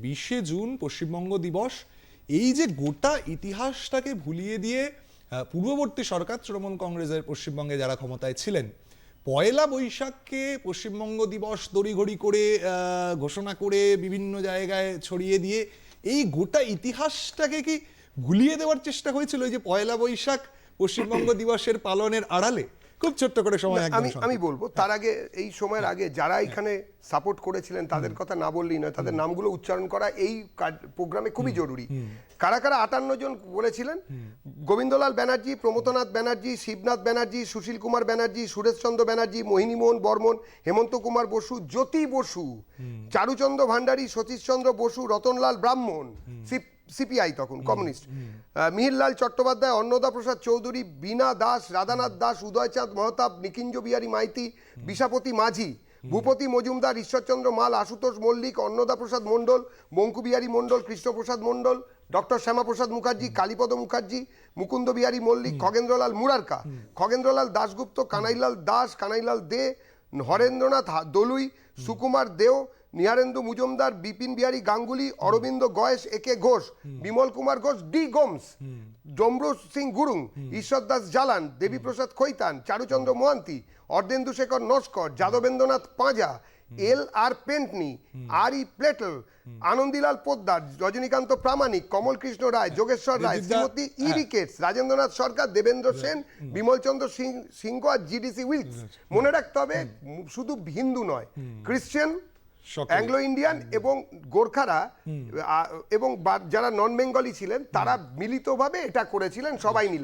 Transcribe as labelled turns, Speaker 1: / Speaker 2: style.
Speaker 1: 20শে June Paschimbanga দিবস, এই যে গোটা ইতিহাসটাকে ভুলিয়ে দিয়ে পূর্ববর্তী সরকার তৃণমূল কংগ্রেসের পশ্চিমবঙ্গে যারা ক্ষমতায় ছিলেন, পয়লা বৈশাখকে পশ্চিমবঙ্গ দিবস তড়িঘড়ি করে ঘোষণা করে বিভিন্ন জায়গায় ছড়িয়ে দিয়ে এই গোটা ইতিহাসটাকে কি ভুলিয়ে দেওয়ার চেষ্টা হয়েছিল এই যে পয়লা বৈশাখ পশ্চিমবঙ্গ দিবসের পালনের আড়ালে? খুব ছোট্ট করে সময়
Speaker 2: আমি বলবো তার আগে, এই সময়ের আগে যারা এখানে সাপোর্ট করেছিলেন তাদের কথা না বললেই নয়, তাদের নামগুলো উচ্চারণ করা এই প্রোগ্রামে খুবই জরুরি। কারা কারা 58 জন বলেছিলেন? গোবিন্দলাল ব্যানার্জি, প্রমথনাথ ব্যানার্জি, শিবনাথ ব্যানার্জি, সুশীল কুমার ব্যানার্জি, সুরেশচন্দ্র ব্যানার্জি, মোহিনীমোহন বর্মন, হেমন্ত কুমার বসু, জ্যোতি বসু, চারুচন্দ্র ভান্ডারী, সতীশচন্দ্র বসু, রতনলাল ব্রাহ্মণ, সিপিআই তখন কমিউনিস্ট, মিহিরলাল চট্টোপাধ্যায়, অন্নদা প্রসাদ চৌধুরী, বীণা দাস, রাধানাথ দাস, উদয়চাঁদ মহতাব, নিকিঞ্জ বিহারী মাইতি, বিশাপতি মাঝি, ভূপতি মজুমদার, ঈশ্বরচন্দ্র মাল, আশুতোষ মল্লিক, অন্নদা প্রসাদ মণ্ডল, বঙ্কুবিহারী মণ্ডল, কৃষ্ণপ্রসাদ মণ্ডল, ডক্টর শ্যামাপ্রসাদ মুখার্জি, কালীপদ মুখার্জি, মুকুন্দ বিহারী মল্লিক, খগেন্দ্রলাল মুরারকা, খগেন্দ্রলাল দাশগুপ্ত, কানাইলাল দাস, কানাইলাল দে, হরেন্দ্রনাথ দলুই, সুকুমার দেও, নিহারেন্দু মজুমদার, বিপিন বিহারী গাঙ্গুলি, অরবিন্দ গয়েশ, একে ঘোষ, বিমল কুমার ঘোষ, ডি গোমস, ডমরু সিং গুরুং, ঈশ্বর দাস জালান, দেবীপ্রসাদ খৈতান, চারুচন্দ্র মোহান্তি, অর্ধেন্দু শেখর নস্কর, যাদবেন্দ্রনাথ পাঁজা, এল আর পেন্টনি, আর ই প্লেটল, আনন্দীলাল পোদ্দার, রজনীকান্ত প্রামাণিক, কমল কৃষ্ণ রায়, যোগেশ্বর রায়, শ্রীমতী ইরিকেটস, রাজেন্দ্রনাথ সরকার, দেবেন্দ্র সেন, বিমলচন্দ্র সিংহ আর জিডিসি উইলস। মনে রাখতে হবে শুধু হিন্দু নয়, ক্রিশ্চিয়ান, অ্যাংলো ইন্ডিয়ান এবং গোর্খারা এবং যারা নন বেঙ্গলি ছিলেন তারা মিলিতভাবে এটা করেছিলেন সবাই মিলে।